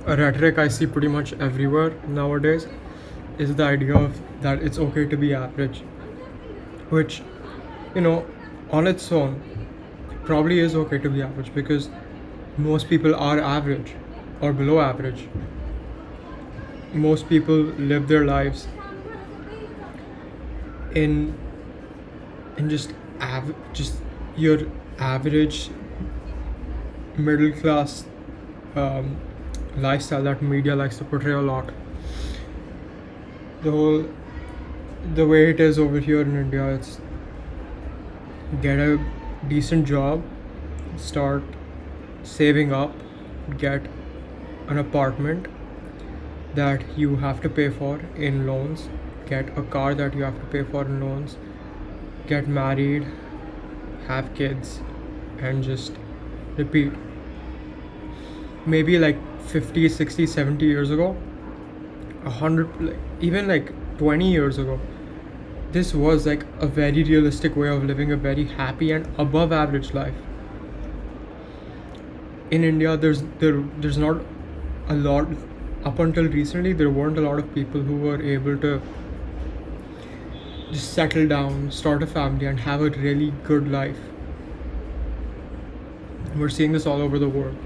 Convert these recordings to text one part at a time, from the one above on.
a rhetoric I see pretty much everywhere nowadays is the idea of that it's okay to be average, which, you know, on its own probably is okay to be average because most people are average or below average. Most people live their lives in just your average middle class um, lifestyle that media likes to portray a lot. The way it is over here in India, it's get a decent job, start saving up, get an apartment that you have to pay for in loans, get a car that you have to pay for in loans, get married, have kids, and just repeat. Maybe like 50, 60, 70 years ago, 100, even like 20 years ago, this was like a very realistic way of living a very happy and above average life. In India, there's not a lot. Up until recently, there weren't a lot of people who were able to just settle down, start a family, and have a really good life. We're seeing this all over the world.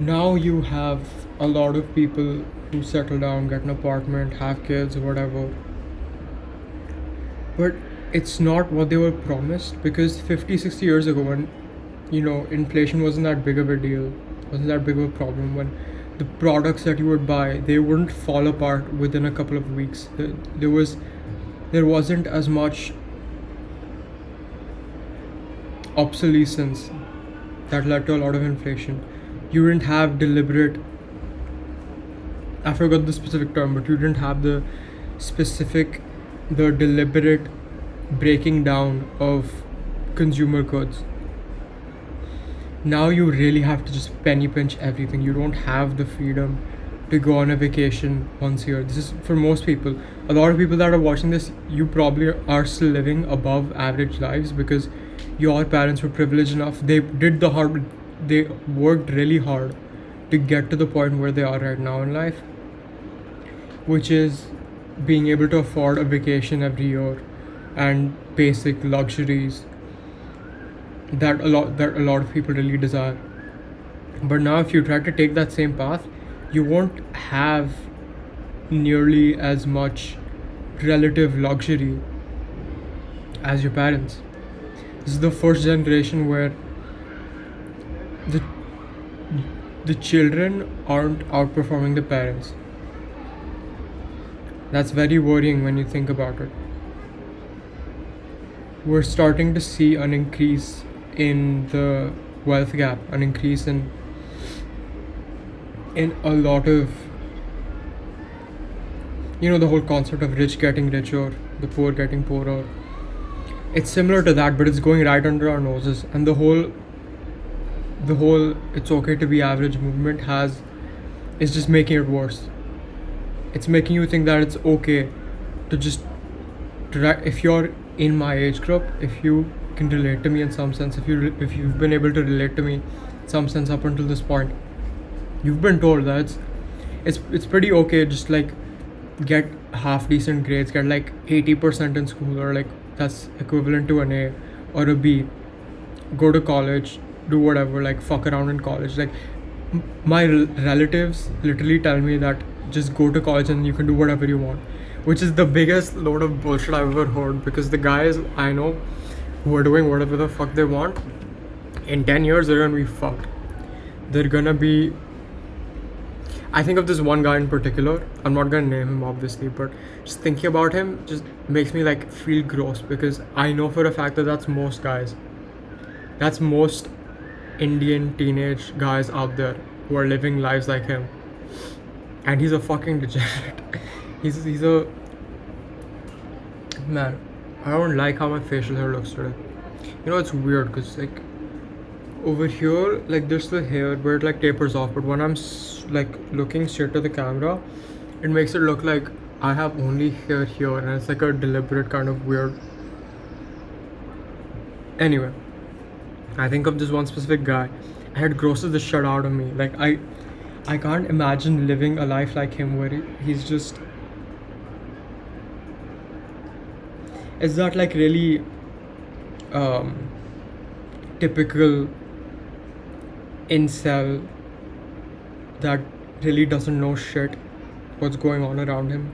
Now you have a lot of people who settle down, get an apartment, have kids, whatever. But it's not what they were promised, because 50, 60 years ago, when inflation wasn't that big of a deal, wasn't that big of a problem, when the products that you would buy, they wouldn't fall apart within a couple of weeks. There wasn't as much obsolescence that led to a lot of inflation. You didn't have deliberate, I forgot the specific term, but you didn't have the deliberate breaking down of consumer goods. Now you really have to just penny pinch everything. You don't have the freedom to go on a vacation once a year. This is for most people. A lot of people that are watching this, you probably are still living above average lives because your parents were privileged enough. They worked really hard to get to the point where they are right now in life, which is being able to afford a vacation every year and basic luxuries that a lot of people really desire. But now if you try to take that same path, you won't have nearly as much relative luxury as your parents. This is the first generation where the children aren't outperforming the parents. That's very worrying when you think about it. We're starting to see an increase in the wealth gap, an increase in a lot of, the whole concept of rich getting richer, the poor getting poorer. It's similar to that, but it's going right under our noses. And the whole it's okay to be average movement is just making it worse. It's making you think that it's okay to just if you're in my age group, if you can relate to me in some sense, if you've been able to relate to me in some sense up until this point, you've been told that it's pretty okay, just like get half decent grades, get like 80% in school, or like that's equivalent to an A or a B, go to college, do whatever, like fuck around in college. Like my relatives literally tell me that just go to college and you can do whatever you want, which is the biggest load of bullshit I've ever heard, because the guys I know who are doing whatever the fuck they want, in 10 years they're gonna be fucked. They're gonna be, I think of this one guy in particular, I'm not gonna name him obviously, but just thinking about him just makes me like feel gross, because I know for a fact that that's most guys. That's most Indian teenage guys out there who are living lives like him. And he's a fucking degenerate. he's a man. I don't like how my facial hair looks today. It's weird because like over here, like there's the hair where it like tapers off, but when I'm like looking straight to the camera, it makes it look like I have only hair here, and it's like a deliberate kind of weird. Anyway, I think of this one specific guy, and it grosses the shit out of me. Like I can't imagine living a life like him where he's just. Is that like really um, typical incel that really doesn't know shit what's going on around him?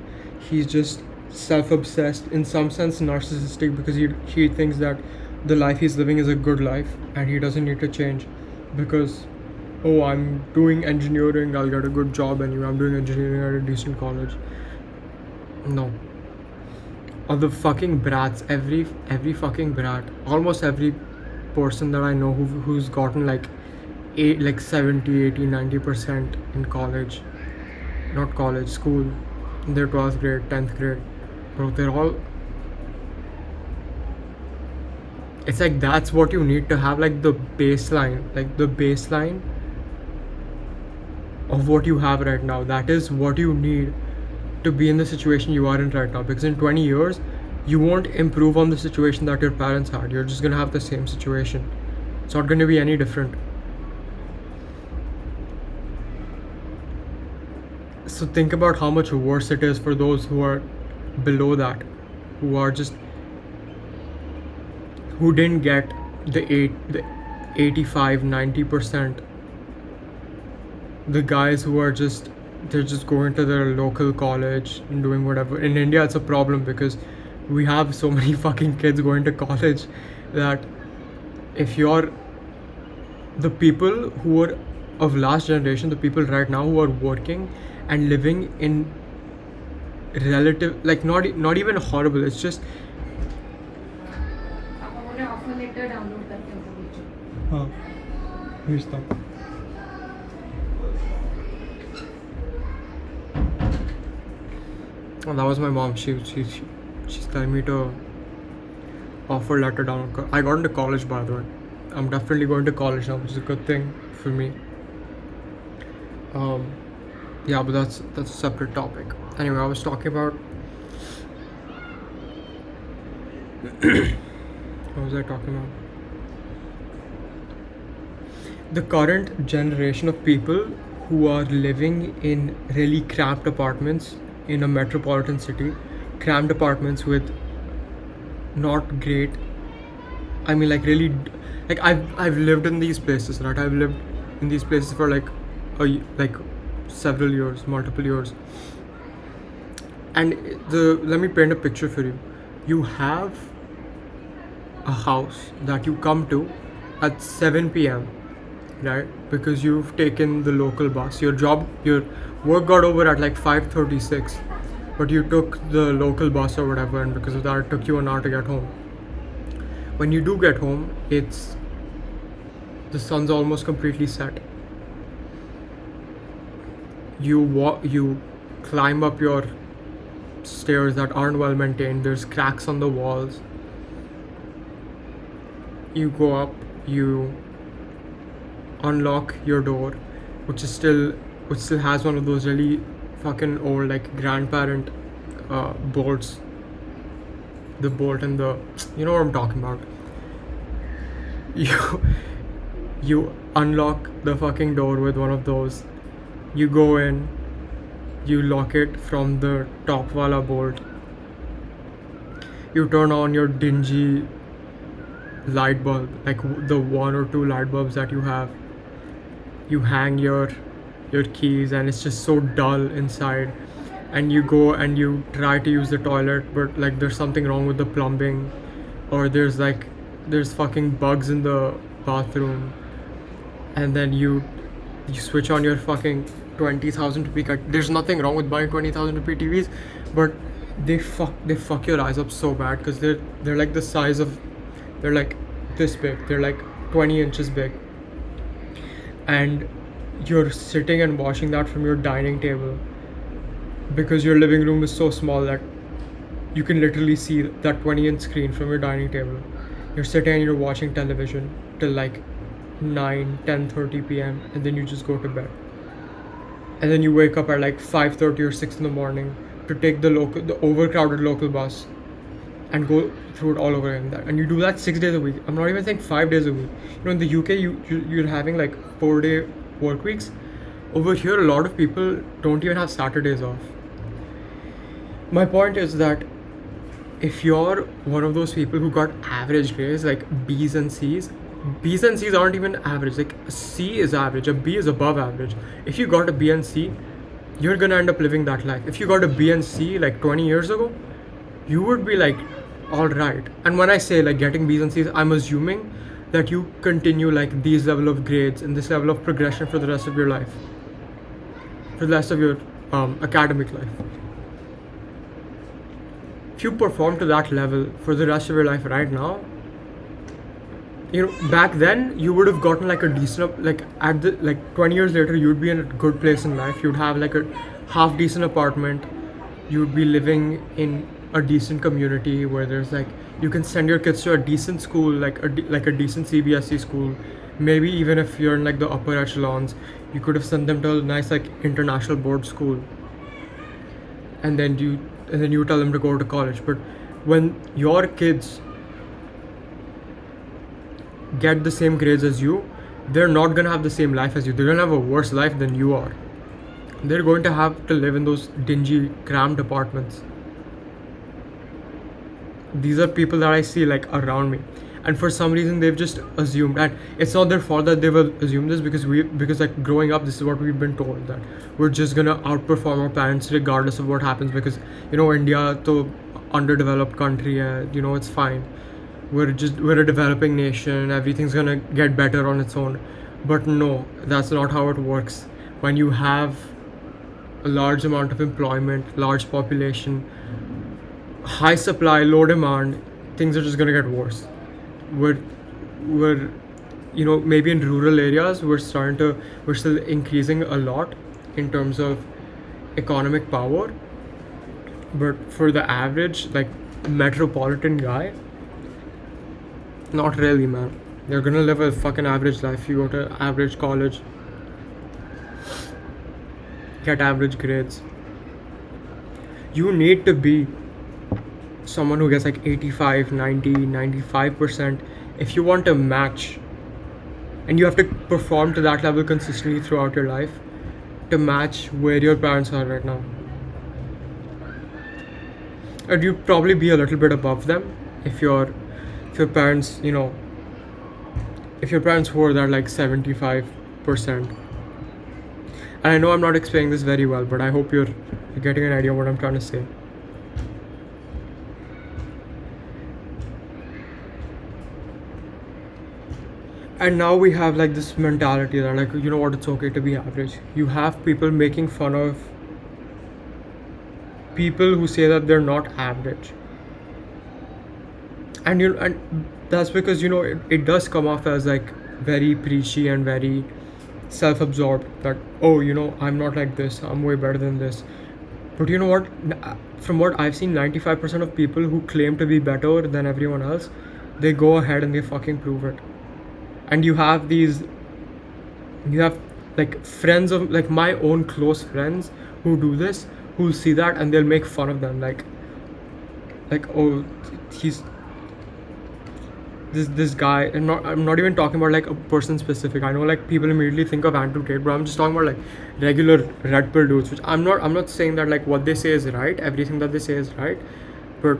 He's just self-obsessed, in some sense narcissistic, because he thinks that the life he's living is a good life and he doesn't need to change because, oh, I'm doing engineering, I'll get a good job anyway, I'm doing engineering at a decent college. No. Or the fucking brats, every fucking brat, almost every person that I know who's gotten like 70, 80, 90% in college, not college, school, in their 12th grade, 10th grade, bro, they're all, it's like that's what you need to have, like the baseline of what you have right now. That is what you need to be in the situation you are in right now, because in 20 years you won't improve on the situation that your parents had. You're just gonna have the same situation. It's not gonna be any different. So think about how much worse it is for those who are below that, who are just, who didn't get the 85, 90%. The guys who are just, they're just going to their local college and doing whatever. In India it's a problem because we have so many fucking kids going to college that if you're the people who are of last generation, the people right now who are working and living in relative, like not even horrible, it's just here's the oh, that was my mom. She's telling me to offer letter down. I got into college, by the way. I'm definitely going to college now, which is a good thing for me. Yeah, but that's a separate topic. Anyway, I was talking about what was I talking about? The current generation of people who are living in really cramped apartments in a metropolitan city, cramped apartments with not great, I mean like really, like I've lived in these places, right? I've lived in these places for like several years, multiple years, and let me paint a picture for you. You have a house that you come to at 7 p.m, right? Because you've taken the local bus. Your work got over at like 5:36, but you took the local bus or whatever, and because of that it took you an hour to get home. When you do get home, the sun's almost completely set. You climb up your stairs that aren't well maintained. There's cracks on the walls. You go up, you unlock your door, which still has one of those really fucking old like grandparent bolts. The bolt and the, you know what I'm talking about. You unlock the fucking door with one of those. You go in, you lock it from the top wala bolt. You turn on your dingy light bulb, like the 1 or 2 light bulbs that you have. You hang your keys, and it's just so dull inside. And you go and you try to use the toilet, but like there's something wrong with the plumbing, or there's fucking bugs in the bathroom. And then you switch on your fucking 20,000 rupee there's nothing wrong with buying 20,000 rupee TVs, but they fuck your eyes up so bad, because they're like the size of, they're like this big, they're like 20 inches big, and you're sitting and watching that from your dining table, because your living room is so small that you can literally see that 20-inch screen from your dining table. You're sitting and you're watching television till like 10:30 p.m, and then you just go to bed. And then you wake up at like 5:30 or 6 in the morning to take the overcrowded local bus. and go through it all over again. And you do that 6 days a week. I'm not even saying 5 days a week. In the UK, you're having like 4-day work weeks. Over here, a lot of people don't even have Saturdays off. My point is that if you're one of those people who got average grades like B's and C's aren't even average. Like a C is average, a B is above average. If you got a B and C, you're gonna end up living that life. If you got a B and C like 20 years ago, you would be like, all right. And when I say like getting B's and C's, I'm assuming that you continue like these level of grades and this level of progression for the rest of your life, for the rest of your academic life. If you perform to that level for the rest of your life right now, back then you would have gotten like a decent, like at the, like 20 years later, you'd be in a good place in life. You'd have like a half decent apartment. You'd be living in a decent community where there's like, you can send your kids to a decent school, like a decent CBSE school. Maybe even if you're in like the upper echelons, you could have sent them to a nice like international board school. And then you tell them to go to college. But when your kids get the same grades as you, they're not gonna have the same life as you. They're gonna have a worse life than you are. They're going to have to live in those dingy, cramped apartments. These are people that I see like around me, and for some reason they've just assumed, and it's not their fault that they've assumed this, because like growing up, this is what we've been told, that we're just gonna outperform our parents regardless of what happens, because India to underdeveloped country, it's fine. We're a developing nation. Everything's gonna get better on its own. But no, that's not how it works. When you have a large amount of employment, large population, high supply, low demand, things are just gonna get worse. We're maybe in rural areas we're still increasing a lot in terms of economic power, but for the average like metropolitan guy, not really, man. You're gonna live a fucking average life. You go to average college, get average grades. You need to be someone who gets like 85, 90, 95% if you want to match, and you have to perform to that level consistently throughout your life to match where your parents are right now. And you'd probably be a little bit above them if your parents, if your parents were that like 75%. And I know I'm not explaining this very well, but I hope you're getting an idea of what I'm trying to say. And now we have like this mentality that like, it's okay to be average. You have people making fun of people who say that they're not average. And that's because it does come off as like very preachy and very self-absorbed, that I'm not like this, I'm way better than this. But you know what, from what I've seen, 95% of people who claim to be better than everyone else, they go ahead and they fucking prove it. And you have like friends of like my own close friends who do this, who see that and they'll make fun of them, like oh, he's this guy. And I'm not even talking about like a person specific. I know like people immediately think of Andrew Tate, but I'm just talking about like regular red pill dudes, which I'm not saying that like what they say is right, everything that they say is right, but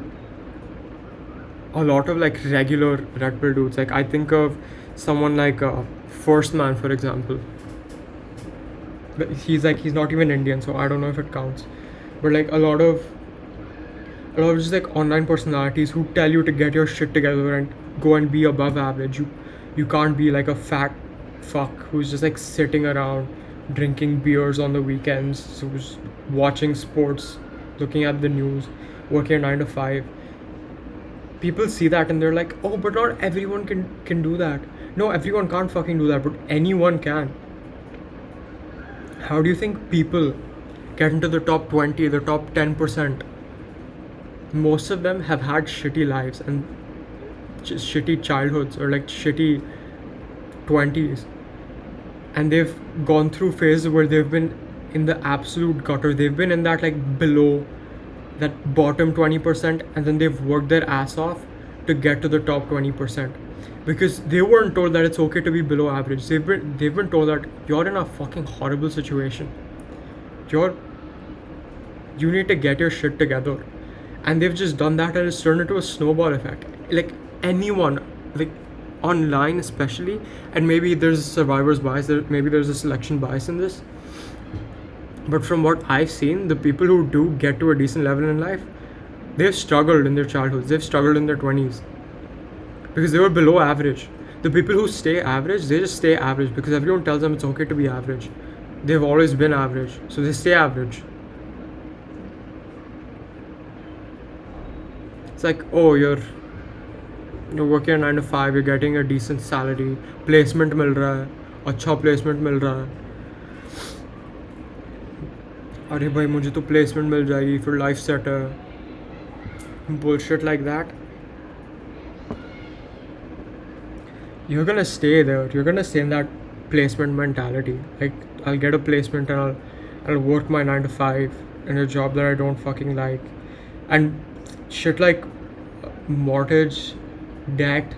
a lot of like regular red pill dudes, like I think of someone like First Man, for example. But he's not even Indian, so I don't know if it counts. But like a lot of just like online personalities who tell you to get your shit together and go and be above average. You can't be like a fat fuck who's just like sitting around drinking beers on the weekends, who's watching sports, looking at the news, working a 9 to 5. People see that and they're like, oh, but not everyone can do that. No, everyone can't fucking do that, but anyone can. How do you think people get into the top 20, the top 10%? Most of them have had shitty lives and shitty childhoods, or like shitty 20s. And they've gone through phases where they've been in the absolute gutter. They've been in that like below that bottom 20%, and then they've worked their ass off to get to the top 20%, because they weren't told that it's okay to be below average. They've been told that you're in a fucking horrible situation. You need to get your shit together. And they've just done that, and it's turned into a snowball effect. Like anyone, like online especially, and maybe there's a survivor's bias, maybe there's a selection bias in this. But from what I've seen, the people who do get to a decent level in life, they've struggled in their childhoods, they've struggled in their 20s, because they were below average. The people who stay average, they just stay average because everyone tells them it's okay to be average. They've always been average, so they stay average. It's like, oh, you're working a 9 to 5, you're getting a decent salary, placement मिल रहा है, अच्छा placement मिल रहा है, अरे भाई मुझे तो placement मिल जाएगी, फिर life set है. Bullshit like that. You're gonna stay there. You're gonna stay in that placement mentality. Like, I'll get a placement and I'll work my 9 to 5 in a job that I don't fucking like, and shit like mortgage, debt,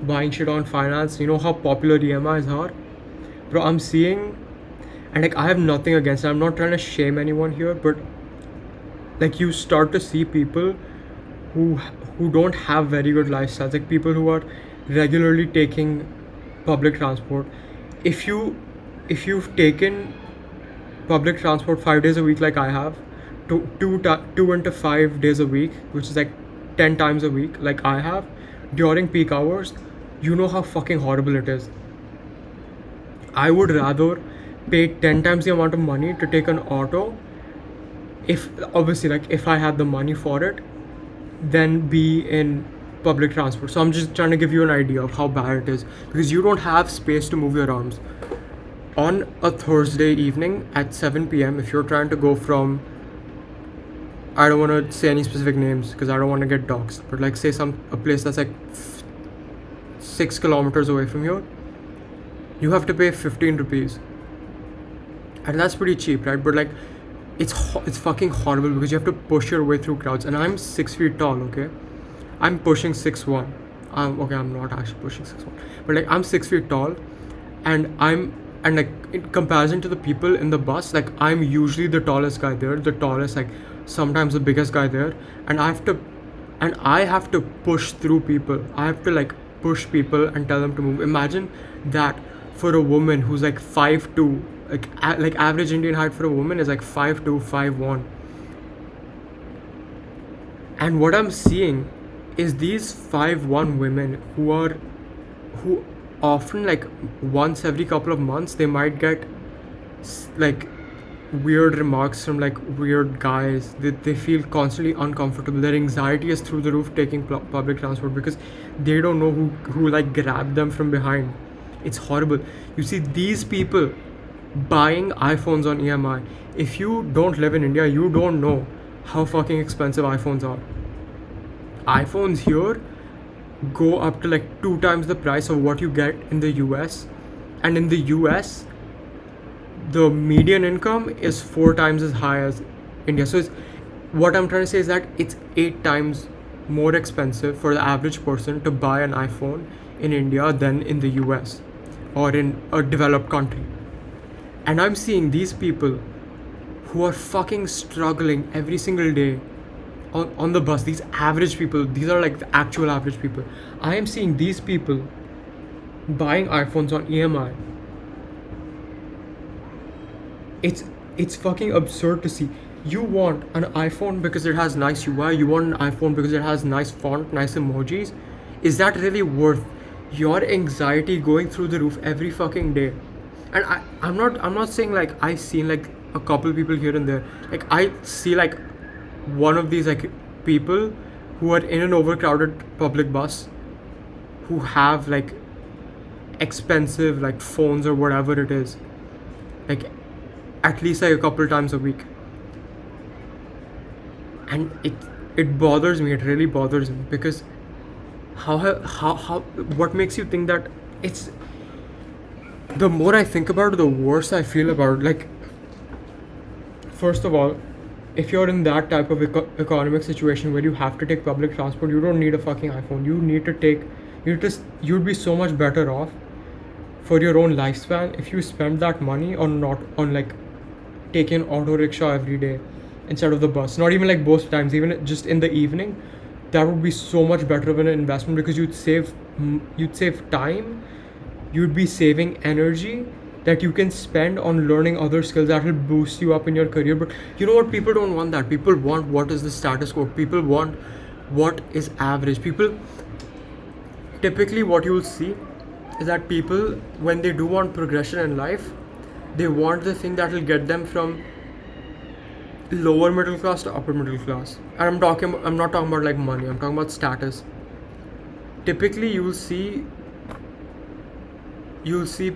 buying shit on finance. You know how popular EMIs are, bro. I'm seeing, and like I have nothing against it. I'm not trying to shame anyone here, but like you start to see people who don't have very good lifestyles, like people who are regularly taking public transport. If you've taken public transport 5 days a week like I have, two into 5 days a week, which is like 10 times a week like I have, during peak hours, you know how fucking horrible it is. I would rather pay 10 times the amount of money to take an auto, if obviously like if I had the money for it, than be in public transport. So I'm just trying to give you an idea of how bad it is, because you don't have space to move your arms. On a Thursday evening at 7 p.m, if you're trying to go from, I don't want to say any specific names because I don't want to get doxxed, but like say a place that's like 6 kilometers away from here, you have to pay 15 rupees, and that's pretty cheap, right? But like it's fucking horrible because you have to push your way through crowds, and I'm 6 feet tall, okay? I'm pushing 6'1". Okay, I'm not actually pushing 6'1", but like I'm 6 feet tall, and like in comparison to the people in the bus, like I'm usually the tallest guy there, the tallest, like sometimes the biggest guy there, and I have to push through people. I have to like push people and tell them to move. Imagine that for a woman who's like 5'2", like average Indian height for a woman is like 5'2", 5'1". And what I'm seeing is these 5'1" women who often, like once every couple of months, they might get like weird remarks from like weird guys. They feel constantly uncomfortable. Their anxiety is through the roof taking public transport because they don't know who like grabbed them from behind. It's horrible. You see these people buying iPhones on EMI. If you don't live in India, you don't know how fucking expensive iPhones are. iPhones here go up to like 2 times the price of what you get in the US, and in the US the median income is 4 times as high as India. So what I'm trying to say is that it's 8 times more expensive for the average person to buy an iPhone in India than in the US or in a developed country. And I'm seeing these people who are fucking struggling every single day on the bus. These average people, these are like the actual average people. I am seeing these people buying iPhones on EMI. It's fucking absurd to see. You want an iPhone because it has nice UI, you want an iPhone because it has nice font, nice emojis. Is that really worth your anxiety going through the roof every fucking day? And I'm not saying like I've seen like a couple people here and there. Like I see like one of these like people who are in an overcrowded public bus who have like expensive like phones or whatever it is, like at least like a couple times a week. And it bothers me. It really bothers me because how what makes you think that it's, the more I think about it, the worse I feel about it. Like, first of all, if you're in that type of economic situation where you have to take public transport, you don't need a fucking iPhone. You need to take, you'd be so much better off for your own lifespan if you spend that money on not on like taking auto rickshaw every day instead of the bus. Not even like both times, even just in the evening. That would be so much better of an investment because you'd save time, you'd be saving energy that you can spend on learning other skills that will boost you up in your career. But you know what, people don't want that. People want what is the status quo. People want what is average. People, typically what you'll see is that people, when they do want progression in life, they want the thing that will get them from lower middle class to upper middle class. And I'm not talking about like money, I'm talking about status. Typically you'll see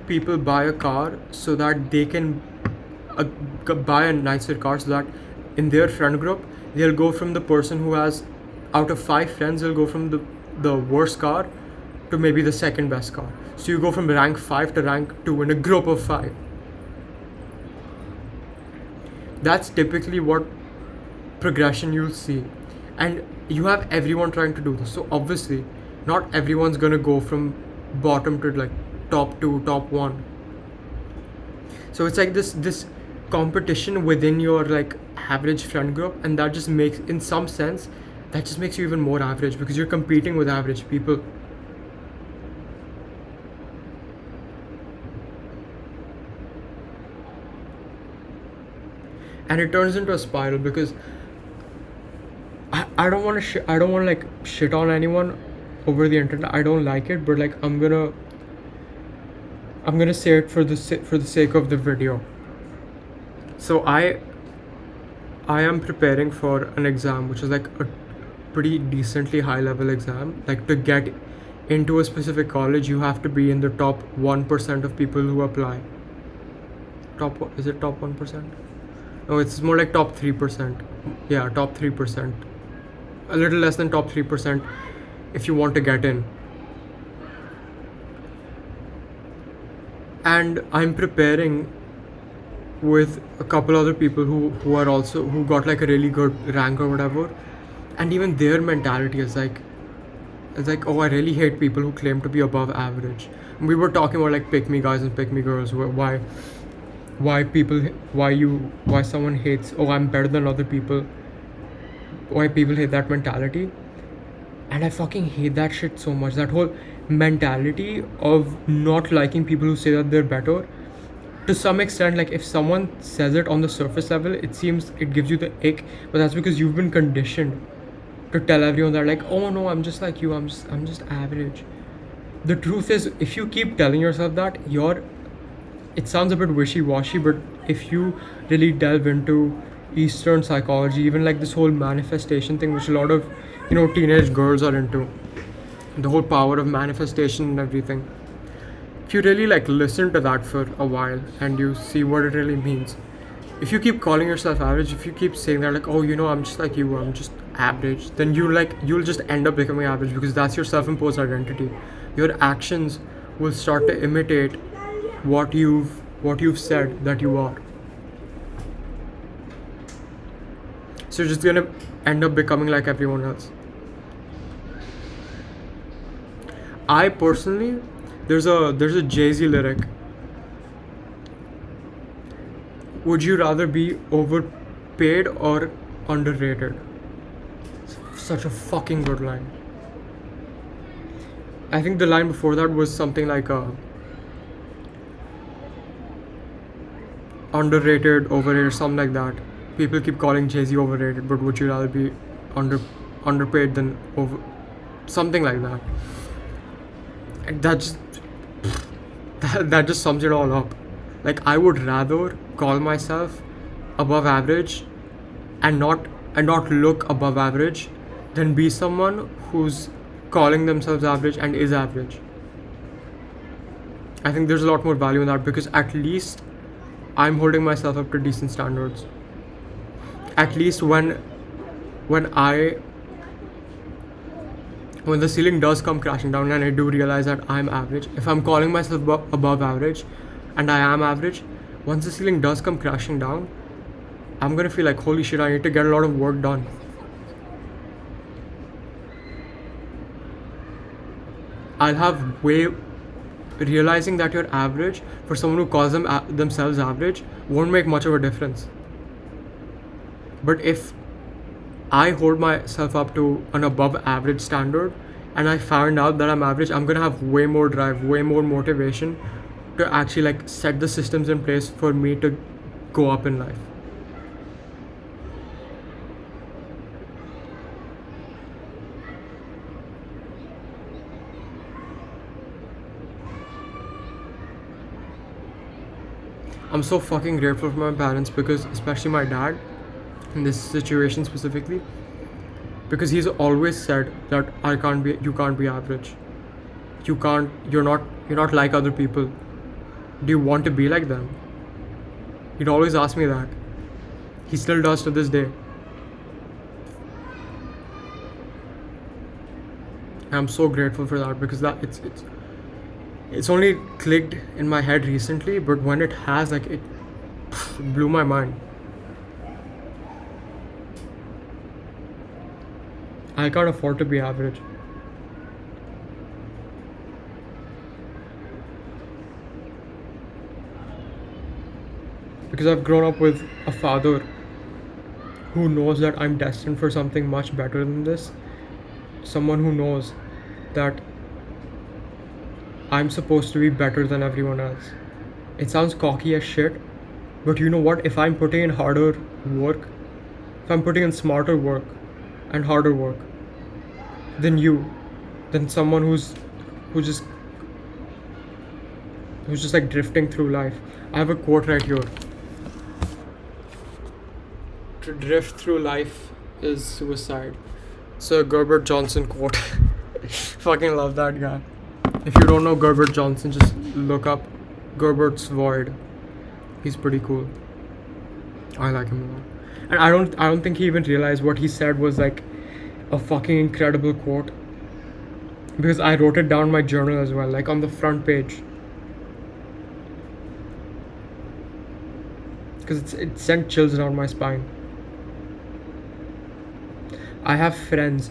people buy a car so that they can buy a nicer car, so that in their friend group they'll go from the person who has, out of 5 friends, they'll go from the worst car to maybe the second best car. So you go from rank 5 to rank 2 in a group of 5. That's typically what progression you'll see. And you have everyone trying to do this. So obviously not everyone's gonna go from bottom to like top 2, top 1. So it's like this competition within your like average friend group, and that just makes, in some sense, that just makes you even more average because you're competing with average people. And it turns into a spiral because I don't want to like shit on anyone over the internet. I don't like it, but like I'm gonna say it for the sake of the video. So I am preparing for an exam which is like a pretty decently high level exam. Like, to get into a specific college you have to be in the top 1% of people who apply. Is it top 1%? No, it's more like top 3%. Yeah, top 3%. A little less than top 3% if you want to get in. And I'm preparing with a couple other people who are also, who got like a really good rank or whatever, and even their mentality is like, oh, I really hate people who claim to be above average. And we were talking about like pick me guys and pick me girls, why someone hates, oh, I'm better than other people, why people hate that mentality. And I fucking hate that shit so much. That whole mentality of not liking people who say that they're better. To some extent, like if someone says it on the surface level, it seems, it gives you the ick, but that's because you've been conditioned to tell everyone that like, oh no, I'm just like you, I'm just average. The truth is, if you keep telling yourself that, it sounds a bit wishy-washy, but if you really delve into Eastern psychology, even like this whole manifestation thing, which a lot of, teenage girls are into, the whole power of manifestation and everything. If you really like listen to that for a while and you see what it really means, if you keep calling yourself average, if you keep saying that like, oh, I'm just like you, I'm just average, then you'll just end up becoming average because that's your self-imposed identity. Your actions will start to imitate what you've said that you are. So you're just gonna end up becoming like everyone else. I personally, there's a Jay-Z lyric. Would you rather be overpaid or underrated? Such a fucking good line. I think the line before that was something like underrated, overrated, something like that. People keep calling Jay-Z overrated, but would you rather be underpaid than over, something like that. And that just sums it all up. Like, I would rather call myself above average and not look above average than be someone who's calling themselves average and is average. I think there's a lot more value in that because at least I'm holding myself up to decent standards. At least when the ceiling does come crashing down and I do realize that I'm average, if I'm calling myself above average and I am average, once the ceiling does come crashing down, I'm gonna feel like, holy shit, I need to get a lot of work done. I'll have way realizing that you're average for someone who calls themselves average won't make much of a difference. But if I hold myself up to an above average standard and I found out that I'm average, I'm gonna have way more drive, way more motivation to actually like set the systems in place for me to go up in life. I'm so fucking grateful for my parents, because especially my dad in this situation specifically, because he's always said that you can't be average. You're not like other people. Do you want to be like them? He'd always ask me that. He still does to this day. And I'm so grateful for that, because that it's only clicked in my head recently, but when it has, like, it blew my mind. I can't afford to be average. Because I've grown up with a father who knows that I'm destined for something much better than this. Someone who knows that I'm supposed to be better than everyone else. It sounds cocky as shit, but you know what? If I'm putting in harder work, if I'm putting in smarter work and harder work than someone who's just like drifting through life. I have a quote right here. To drift through life is suicide. It's a Gerbert Johnson quote. Fucking love that guy. If you don't know Gerbert Johnson, just look up Gerbert's Void. He's pretty cool. I like him a lot. And I don't think he even realized what he said was like a fucking incredible quote. Because I wrote it down in my journal as well, like on the front page. Because it sent chills down my spine. I have friends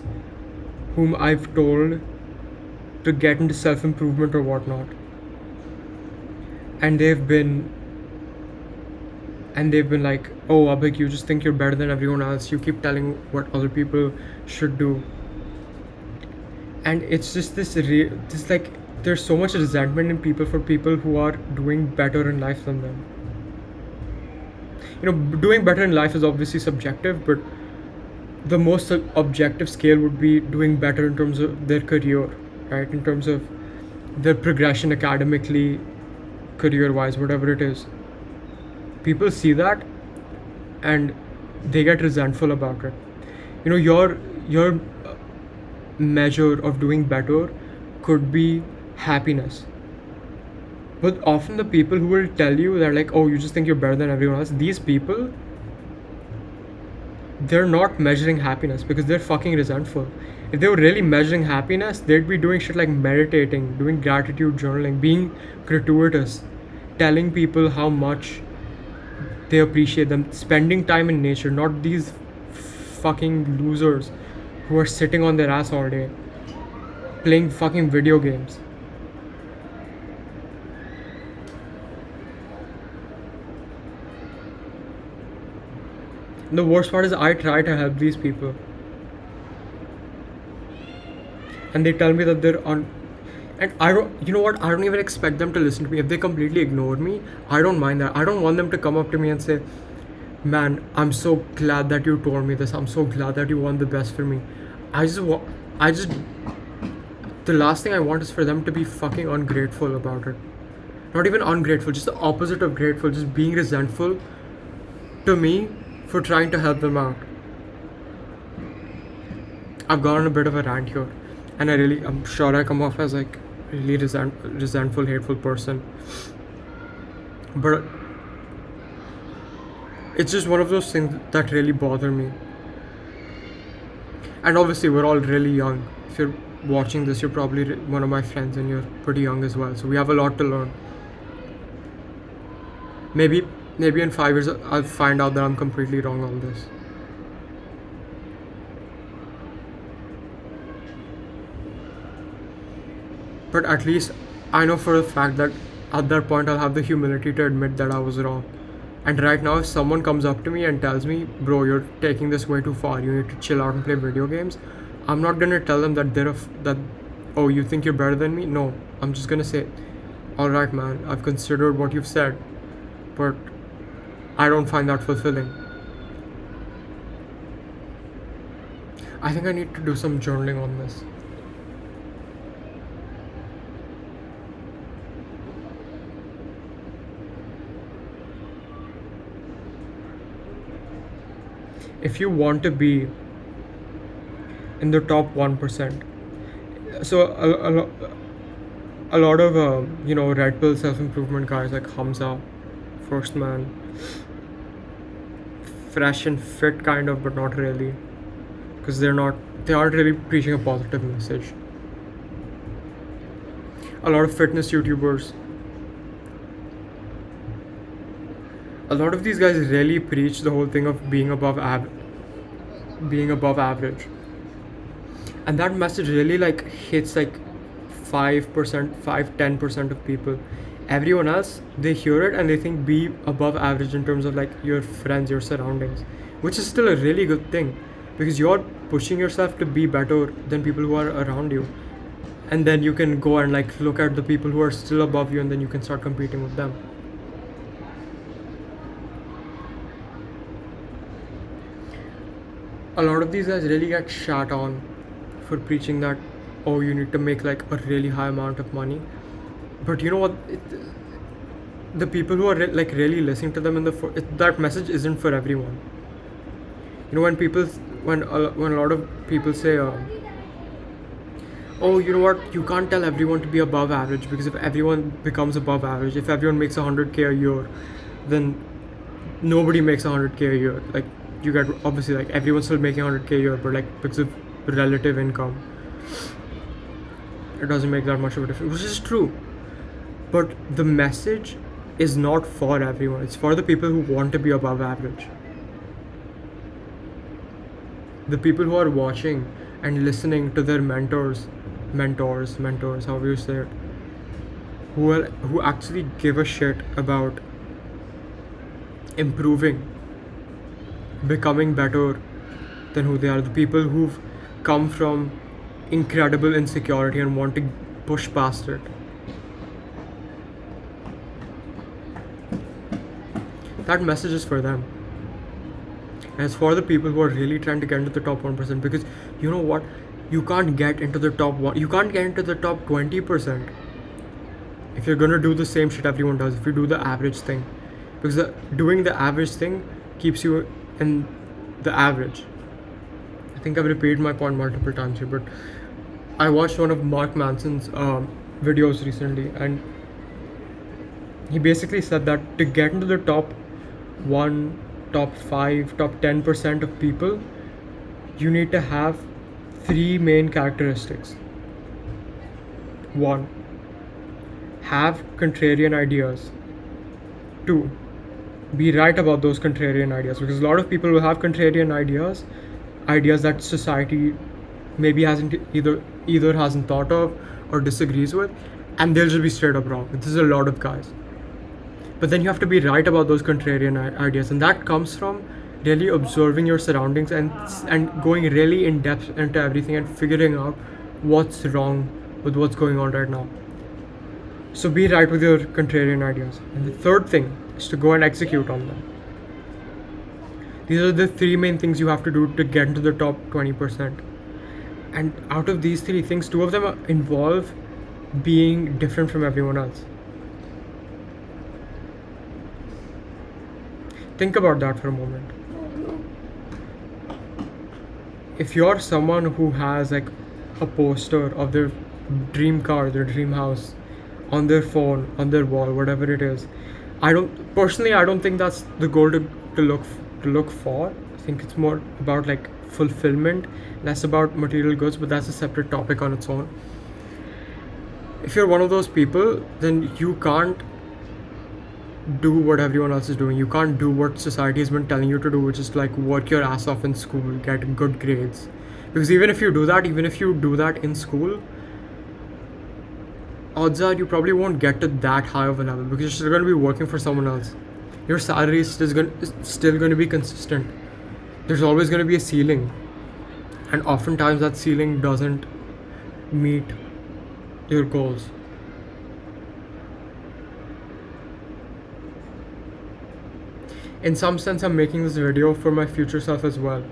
whom I've told to get into self-improvement or whatnot, and they've been like, oh Abhik, you just think you're better than everyone else, you keep telling what other people should do. And it's just this like, there's so much resentment in people for people who are doing better in life than them. You know, doing better in life is obviously subjective, but the most objective scale would be doing better in terms of their career, right? In terms of their progression academically, career-wise, whatever it is. People see that and they get resentful about it. You know, your measure of doing better could be happiness. But often the people who will tell you that, like, oh, you just think you're better than everyone else, these people, they're not measuring happiness because they're fucking resentful. If they were really measuring happiness, they'd be doing shit like meditating, doing gratitude journaling, being gratuitous, telling people how much they appreciate them, spending time in nature, not these fucking losers who are sitting on their ass all day, playing fucking video games. And the worst part is I try to help these people. And they tell me that they're on, and I don't, you know what, I don't even expect them to listen to me. If they completely ignore me, I don't mind that. I don't want them to come up to me and say, man, I'm so glad that you told me this, I'm so glad that you want the best for me. The last thing I want is for them to be fucking ungrateful about it. Not even ungrateful, just the opposite of grateful, just being resentful to me for trying to help them out. I've gone on a bit of a rant here, and I'm sure I come off as like really resentful, hateful person. But it's just one of those things that really bother me. And obviously we're all really young. If you're watching this, you're probably one of my friends and you're pretty young as well. So we have a lot to learn. Maybe Maybe in 5 years I'll find out that I'm completely wrong on this. But at least I know for a fact that at that point I'll have the humility to admit that I was wrong. And right now, if someone comes up to me and tells me, bro, you're taking this way too far, you need to chill out and play video games, I'm not gonna tell them that oh, you think you're better than me? No, I'm just gonna say, alright, man, I've considered what you've said, but I don't find that fulfilling. I think I need to do some journaling on this. If you want to be in the top 1%, so a lot of red pill self-improvement guys like Hamza, First Man, fresh and fit kind of, but not really, because they aren't really preaching a positive message. A lot of fitness YouTubers, a lot of these guys really preach the whole thing of being above average, and that message really like hits like 5-10% of people. Everyone else, they hear it and they think be above average in terms of like your friends, your surroundings, which is still a really good thing, because you're pushing yourself to be better than people who are around you, and then you can go and like look at the people who are still above you, and then you can start competing with them. A lot of these guys really get shat on for preaching that, oh, you need to make like a really high amount of money. But you know what, the people who are like really listening to them that message isn't for everyone. You know, when a lot of people say, oh, you know what, you can't tell everyone to be above average, because if everyone becomes above average, if everyone makes 100k a year, then nobody makes 100k a year. Like, you get, obviously, like everyone's still making 100k a year, but like because of relative income, it doesn't make that much of a difference, which is true. But the message is not for everyone. It's for the people who want to be above average. The people who are watching and listening to their mentors, however you say it, who actually give a shit about improving, becoming better than who they are. The people who've come from incredible insecurity and want to push past it. That message is for them. And it's for the people who are really trying to get into the top 1%, because you know what? You can't get into the top 20% if you're gonna do the same shit everyone does, if you do the average thing. Because doing the average thing keeps you in the average. I think I've repeated my point multiple times here, but I watched one of Mark Manson's videos recently, and he basically said that to get into the top 1, top 5, top 10% of people, you need to have 3 main characteristics. 1, have contrarian ideas. 2, be right about those contrarian ideas, because a lot of people will have contrarian ideas that society maybe either hasn't thought of or disagrees with, and they'll just be straight up wrong. This is a lot of guys. But then you have to be right about those contrarian ideas, and that comes from really observing your surroundings and going really in depth into everything and figuring out what's wrong with what's going on right now. So be right with your contrarian ideas. And the third thing is to go and execute on them. These are the 3 main things you have to do to get into the top 20%. And out of these 3 things, 2 of them involve being different from everyone else. Think about that for a moment. If you're someone who has like a poster of their dream car, their dream house, on their phone, on their wall, whatever it is, I don't think that's the goal to look for. I think it's more about like fulfillment, less about material goods, but that's a separate topic on its own. If you're one of those people, then you can't do what everyone else is doing. You can't do what society has been telling you to do, which is like work your ass off in school, get good grades. Because even if you do that in school, odds are you probably won't get to that high of a level because you're still going to be working for someone else. Your salary is still going to be consistent. There's always going to be a ceiling, and oftentimes that ceiling doesn't meet your goals. In some sense, I'm making this video for my future self as well,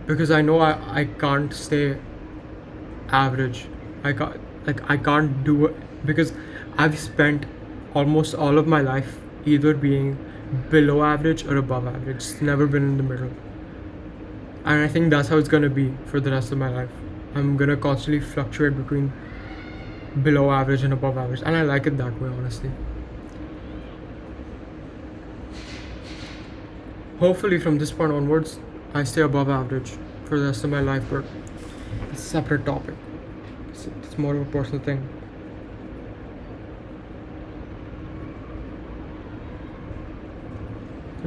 because I know I can't stay average. I can't do it because I've spent almost all of my life either being below average or above average. It's never been in the middle. And I think that's how it's gonna be for the rest of my life. I'm gonna constantly fluctuate between below average and above average, and I like it that way, honestly. Hopefully from this point onwards I stay above average for the rest of my life, but it's a separate topic. It's more of a personal thing.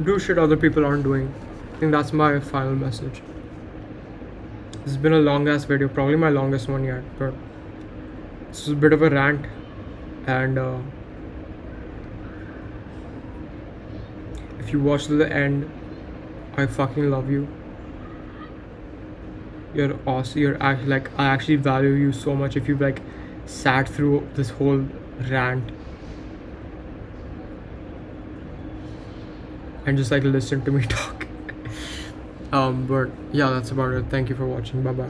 Do shit other people aren't doing. I think that's my final message. This has been a long ass video, probably my longest one yet, but this is a bit of a rant, and if you watch to the end, I fucking love you. You're awesome. You're actually like, I actually value you so much if you've like sat through this whole rant and just like listen to me talk. But yeah, that's about it. Thank you for watching. Bye bye.